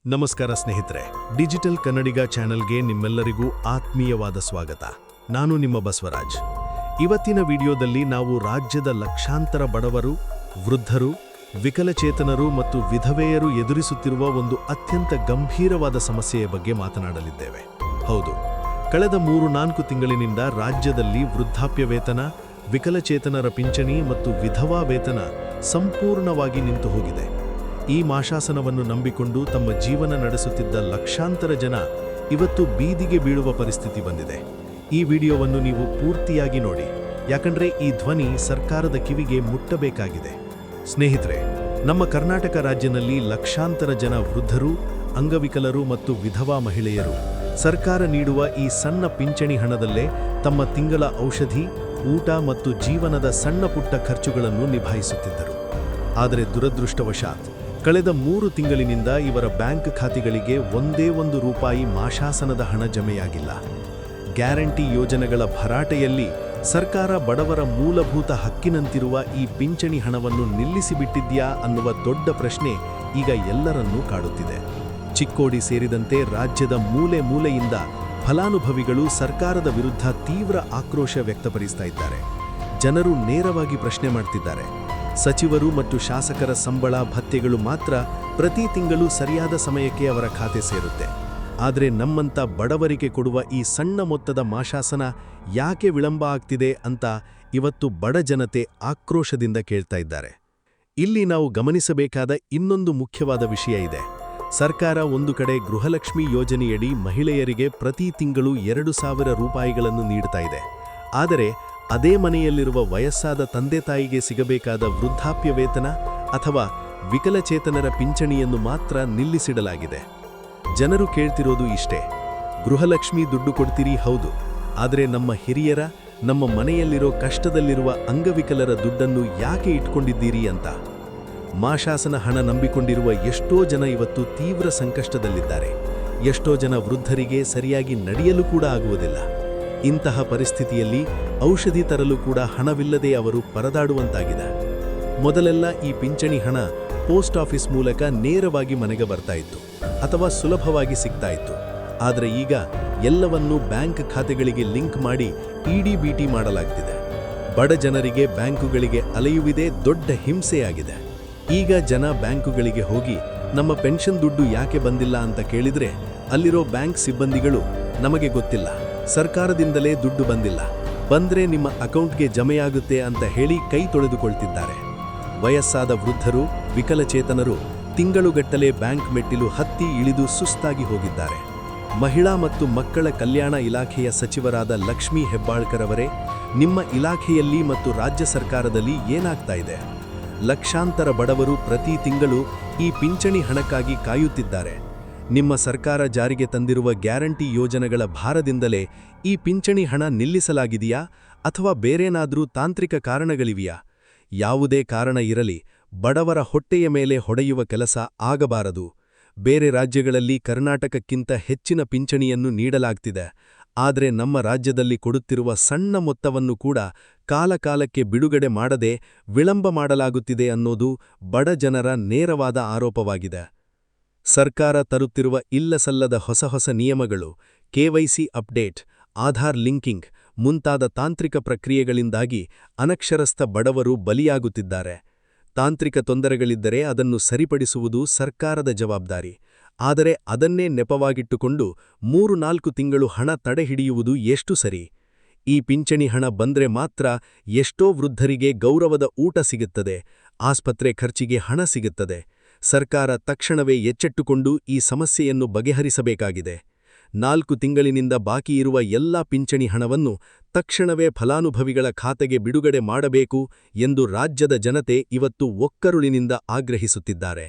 ನಮಸ್ಕಾರ ಸ್ನೇಹಿತರೆ, ಡಿಜಿಟಲ್ ಕನ್ನಡಿಗ ಚಾನೆಲ್ಗೆ ನಿಮ್ಮೆಲ್ಲರಿಗೂ ಆತ್ಮೀಯವಾದ ಸ್ವಾಗತ. ನಾನು ನಿಮ್ಮ ಬಸವರಾಜ್. ಇವತ್ತಿನ ವಿಡಿಯೋದಲ್ಲಿ ನಾವು ರಾಜ್ಯದ ಲಕ್ಷಾಂತರ ಬಡವರು, ವೃದ್ಧರು, ವಿಕಲಚೇತನರು ಮತ್ತು ವಿಧವೆಯರು ಎದುರಿಸುತ್ತಿರುವ ಒಂದು ಅತ್ಯಂತ ಗಂಭೀರವಾದ ಸಮಸ್ಯೆಯ ಬಗ್ಗೆ ಮಾತನಾಡಲಿದ್ದೇವೆ. ಹೌದು, ಕಳೆದ 3-4 ತಿಂಗಳಿನಿಂದ ರಾಜ್ಯದಲ್ಲಿ ವೃದ್ಧಾಪ್ಯ ವೇತನ, ವಿಕಲಚೇತನರ ಪಿಂಚಣಿ ಮತ್ತು ವಿಧವಾ ವೇತನ ಸಂಪೂರ್ಣವಾಗಿ ನಿಂತು ಹೋಗಿದೆ. ಈ ಮಾಶಾಸನವನ್ನು ನಂಬಿಕೊಂಡು ತಮ್ಮ ಜೀವನ ನಡೆಸುತ್ತಿದ್ದ ಲಕ್ಷಾಂತರ ಜನ ಇವತ್ತು ಬೀದಿಗೆ ಬೀಳುವ ಪರಿಸ್ಥಿತಿ ಬಂದಿದೆ. ಈ ವಿಡಿಯೋವನ್ನು ನೀವು ಪೂರ್ತಿಯಾಗಿ ನೋಡಿ, ಯಾಕಂದ್ರೆ ಈ ಧ್ವನಿ ಸರ್ಕಾರದ ಕಿವಿಗೆ ಮುಟ್ಟಬೇಕಾಗಿದೆ. ಸ್ನೇಹಿತರೆ, ನಮ್ಮ ಕರ್ನಾಟಕ ರಾಜ್ಯದಲ್ಲಿ ಲಕ್ಷಾಂತರ ಜನ ವೃದ್ಧರು, ಅಂಗವಿಕಲರು ಮತ್ತು ವಿಧವಾ ಮಹಿಳೆಯರು ಸರ್ಕಾರ ನೀಡುವ ಈ ಸಣ್ಣ ಪಿಂಚಣಿ ಹಣದಲ್ಲೇ ತಮ್ಮ ತಿಂಗಳ ಔಷಧಿ, ಊಟ ಮತ್ತು ಜೀವನದ ಸಣ್ಣ ಪುಟ್ಟ ಖರ್ಚುಗಳನ್ನು ನಿಭಾಯಿಸುತ್ತಿದ್ದರು. ಆದರೆ ದುರದೃಷ್ಟವಶಾತ್ ಕಳೆದ 3 ತಿಂಗಳಿನಿಂದ ಇವರ ಬ್ಯಾಂಕ್ ಖಾತೆಗಳಿಗೆ ಒಂದೇ ಒಂದು ರೂಪಾಯಿ ಮಾಶಾಸನದ ಹಣ ಜಮೆಯಾಗಿಲ್ಲ. ಗ್ಯಾರಂಟಿ ಯೋಜನೆಗಳ ಭರಾಟೆಯಲ್ಲಿ ಸರ್ಕಾರ ಬಡವರ ಮೂಲಭೂತ ಹಕ್ಕಿನಂತಿರುವ ಈ ಪಿಂಚಣಿ ಹಣವನ್ನು ನಿಲ್ಲಿಸಿಬಿಟ್ಟಿದ್ಯಾ ಅನ್ನುವ ದೊಡ್ಡ ಪ್ರಶ್ನೆ ಈಗ ಎಲ್ಲರನ್ನೂ ಕಾಡುತ್ತಿದೆ. ಚಿಕ್ಕೋಡಿ ಸೇರಿದಂತೆ ರಾಜ್ಯದ ಮೂಲೆ ಮೂಲೆಯಿಂದ ಫಲಾನುಭವಿಗಳು ಸರ್ಕಾರದ ವಿರುದ್ಧ ತೀವ್ರ ಆಕ್ರೋಶ ವ್ಯಕ್ತಪಡಿಸ್ತಾ ಇದ್ದಾರೆ. ಜನರು ನೇರವಾಗಿ ಪ್ರಶ್ನೆ ಮಾಡ್ತಿದ್ದಾರೆ, ಸಚಿವರು ಮತ್ತು ಶಾಸಕರ ಸಂಬಳ ಭತ್ಯೆಗಳು ಮಾತ್ರ ಪ್ರತಿ ತಿಂಗಳು ಸರಿಯಾದ ಸಮಯಕ್ಕೆ ಅವರ ಖಾತೆ ಸೇರುತ್ತೆ. ಆದರೆ ನಮ್ಮಂಥ ಬಡವರಿಗೆ ಕೊಡುವ ಈ ಸಣ್ಣ ಮೊತ್ತದ ಮಾಶಾಸನ ಯಾಕೆ ವಿಳಂಬ ಆಗ್ತಿದೆ ಅಂತ ಇವತ್ತು ಬಡ ಜನತೆ ಆಕ್ರೋಶದಿಂದ ಕೇಳ್ತಾ ಇದ್ದಾರೆ. ಇಲ್ಲಿ ನಾವು ಗಮನಿಸಬೇಕಾದ ಇನ್ನೊಂದು ಮುಖ್ಯವಾದ ವಿಷಯ ಇದೆ. ಸರ್ಕಾರ ಒಂದು ಕಡೆ ಗೃಹಲಕ್ಷ್ಮಿ ಯೋಜನೆಯಡಿ ಮಹಿಳೆಯರಿಗೆ ಪ್ರತಿ ತಿಂಗಳು 2,000 ರೂಪಾಯಿಗಳನ್ನು ನೀಡ್ತಾ ಇದೆ. ಆದರೆ ಅದೇ ಮನೆಯಲ್ಲಿರುವ ವಯಸ್ಸಾದ ತಂದೆ ತಾಯಿಗೆ ಸಿಗಬೇಕಾದ ವೃದ್ಧಾಪ್ಯ ವೇತನ ಅಥವಾ ವಿಕಲಚೇತನರ ಪಿಂಚಣಿಯನ್ನು ಮಾತ್ರ ನಿಲ್ಲಿಸಿಡಲಾಗಿದೆ. ಜನರು ಕೇಳ್ತಿರೋದು ಇಷ್ಟೇ, ಗೃಹಲಕ್ಷ್ಮಿ ದುಡ್ಡು ಕೊಡ್ತೀರಿ ಹೌದು, ಆದರೆ ನಮ್ಮ ಹಿರಿಯರ, ನಮ್ಮ ಮನೆಯಲ್ಲಿರೋ ಕಷ್ಟದಲ್ಲಿರುವ ಅಂಗವಿಕಲರ ದುಡ್ಡನ್ನು ಯಾಕೆ ಇಟ್ಕೊಂಡಿದ್ದೀರಿ ಅಂತ. ಮಾಶಾಸನ ಹಣ ನಂಬಿಕೊಂಡಿರುವ ಎಷ್ಟೋ ಜನ ಇವತ್ತು ತೀವ್ರ ಸಂಕಷ್ಟದಲ್ಲಿದ್ದಾರೆ. ಎಷ್ಟೋ ಜನ ವೃದ್ಧರಿಗೆ ಸರಿಯಾಗಿ ನಡೆಯಲು ಕೂಡ ಆಗುವುದಿಲ್ಲ. ಇಂತಹ ಪರಿಸ್ಥಿತಿಯಲ್ಲಿ ಔಷಧಿ ತರಲು ಕೂಡ ಹಣವಿಲ್ಲದೆ ಅವರು ಪರದಾಡುವಂತಾಗಿದೆ. ಮೊದಲೆಲ್ಲ ಈ ಪಿಂಚಣಿ ಹಣ ಪೋಸ್ಟ್ ಆಫೀಸ್ ಮೂಲಕ ನೇರವಾಗಿ ಮನೆಗೆ ಬರ್ತಾ ಇತ್ತು ಅಥವಾ ಸುಲಭವಾಗಿ ಸಿಗ್ತಾ ಇತ್ತು. ಆದರೆ ಈಗ ಎಲ್ಲವನ್ನೂ ಬ್ಯಾಂಕ್ ಖಾತೆಗಳಿಗೆ ಲಿಂಕ್ ಮಾಡಿ ಇಡಿಬಿಟಿ ಮಾಡಲಾಗ್ತಿದೆ. ಬಡ ಜನರಿಗೆ ಬ್ಯಾಂಕುಗಳಿಗೆ ಅಲೆಯುವುದೇ ದೊಡ್ಡ ಹಿಂಸೆಯಾಗಿದೆ. ಈಗ ಜನ ಬ್ಯಾಂಕುಗಳಿಗೆ ಹೋಗಿ ನಮ್ಮ ಪೆನ್ಷನ್ ದುಡ್ಡು ಯಾಕೆ ಬಂದಿಲ್ಲ ಅಂತ ಕೇಳಿದ್ರೆ ಅಲ್ಲಿರೋ ಬ್ಯಾಂಕ್ ಸಿಬ್ಬಂದಿಗಳು ನಮಗೆ ಗೊತ್ತಿಲ್ಲ, ಸರ್ಕಾರದಿಂದಲೇ ದುಡ್ಡು ಬಂದಿಲ್ಲ, ಬಂದ್ರೆ ನಿಮ್ಮ ಅಕೌಂಟ್ಗೆ ಜಮೆಯಾಗುತ್ತೆ ಅಂತ ಹೇಳಿ ಕೈ ತೊಳೆದುಕೊಳ್ತಿದ್ದಾರೆ. ವಯಸ್ಸಾದ ವೃದ್ಧರು, ವಿಕಲಚೇತನರು ತಿಂಗಳುಗಟ್ಟಲೆ ಬ್ಯಾಂಕ್ ಮೆಟ್ಟಿಲು ಹತ್ತಿ ಇಳಿದು ಸುಸ್ತಾಗಿ ಹೋಗಿದ್ದಾರೆ. ಮಹಿಳಾ ಮತ್ತು ಮಕ್ಕಳ ಕಲ್ಯಾಣ ಇಲಾಖೆಯ ಸಚಿವರಾದ ಲಕ್ಷ್ಮೀ ಹೆಬ್ಬಾಳ್ಕರ್ ಅವರೇ, ನಿಮ್ಮ ಇಲಾಖೆಯಲ್ಲಿ ಮತ್ತು ರಾಜ್ಯ ಸರ್ಕಾರದಲ್ಲಿ ಏನಾಗ್ತಾ ಇದೆ? ಲಕ್ಷಾಂತರ ಬಡವರು ಪ್ರತಿ ತಿಂಗಳು ಈ ಪಿಂಚಣಿ ಹಣಕ್ಕಾಗಿ ಕಾಯುತ್ತಿದ್ದಾರೆ. ನಿಮ್ಮ ಸರ್ಕಾರ ಜಾರಿಗೆ ತಂದಿರುವ ಗ್ಯಾರಂಟಿ ಯೋಜನೆಗಳ ಭಾರದಿಂದಲೇ ಈ ಪಿಂಚಣಿ ಹಣ ನಿಲ್ಲಿಸಲಾಗಿದೆಯಾ ಅಥವಾ ಬೇರೇನಾದರೂ ತಾಂತ್ರಿಕ ಕಾರಣಗಳಿವೆಯಾ? ಯಾವುದೇ ಕಾರಣ ಇರಲಿ, ಬಡವರ ಹೊಟ್ಟೆಯ ಮೇಲೆ ಹೊಡೆಯುವ ಕೆಲಸ ಆಗಬಾರದು. ಬೇರೆ ರಾಜ್ಯಗಳಲ್ಲಿ ಕರ್ನಾಟಕಕ್ಕಿಂತ ಹೆಚ್ಚಿನ ಪಿಂಚಣಿಯನ್ನು ನೀಡಲಾಗ್ತಿದೆ. ಆದರೆ ನಮ್ಮ ರಾಜ್ಯದಲ್ಲಿ ಕೊಡುತ್ತಿರುವ ಸಣ್ಣ ಮೊತ್ತವನ್ನು ಕೂಡ ಕಾಲಕಾಲಕ್ಕೆ ಬಿಡುಗಡೆ ಮಾಡದೆ ವಿಳಂಬ ಮಾಡಲಾಗುತ್ತಿದೆ ಅನ್ನೋದು ಬಡ ಜನರ ನೇರವಾದ ಆರೋಪವಾಗಿದೆ. ಸರ್ಕಾರ ತರುತ್ತಿರುವ ಇಲ್ಲಸಲ್ಲದ ಹೊಸ ನಿಯಮಗಳು, ಕೆವೈಸಿ ಅಪ್ಡೇಟ್, ಆಧಾರ್ ಲಿಂಕಿಂಗ್ ಮುಂತಾದ ತಾಂತ್ರಿಕ ಪ್ರಕ್ರಿಯೆಗಳಿಂದಾಗಿ ಅನಕ್ಷರಸ್ಥ ಬಡವರು ಬಲಿಯಾಗುತ್ತಿದ್ದಾರೆ. ತಾಂತ್ರಿಕ ತೊಂದರೆಗಳಿದ್ದರೆ ಅದನ್ನು ಸರಿಪಡಿಸುವುದು ಸರ್ಕಾರದ ಜವಾಬ್ದಾರಿ. ಆದರೆ ಅದನ್ನೇ ನೆಪವಾಗಿಟ್ಟುಕೊಂಡು 3-4 ತಿಂಗಳು ಹಣ ತಡೆಹಿಡಿಯುವುದು ಎಷ್ಟು ಸರಿ? ಈ ಪಿಂಚಣಿ ಹಣ ಬಂದ್ರೆ ಮಾತ್ರ ಎಷ್ಟೋ ವೃದ್ಧರಿಗೆ ಗೌರವದ ಊಟ ಸಿಗುತ್ತದೆ, ಆಸ್ಪತ್ರೆ ಖರ್ಚಿಗೆ ಹಣ ಸಿಗುತ್ತದೆ. ಸರ್ಕಾರ ತಕ್ಷಣವೇ ಎಚ್ಚೆತ್ತುಕೊಂಡು ಈ ಸಮಸ್ಯೆಯನ್ನು ಬಗೆಹರಿಸಬೇಕಾಗಿದೆ. 4 ತಿಂಗಳಿನಿಂದ ಬಾಕಿಯಿರುವ ಎಲ್ಲಾ ಪಿಂಚಣಿ ಹಣವನ್ನು ತಕ್ಷಣವೇ ಫಲಾನುಭವಿಗಳ ಖಾತೆಗೆ ಬಿಡುಗಡೆ ಮಾಡಬೇಕು ಎಂದು ರಾಜ್ಯದ ಜನತೆ ಇವತ್ತು ಒಕ್ಕರುಳಿನಿಂದ ಆಗ್ರಹಿಸುತ್ತಿದ್ದಾರೆ.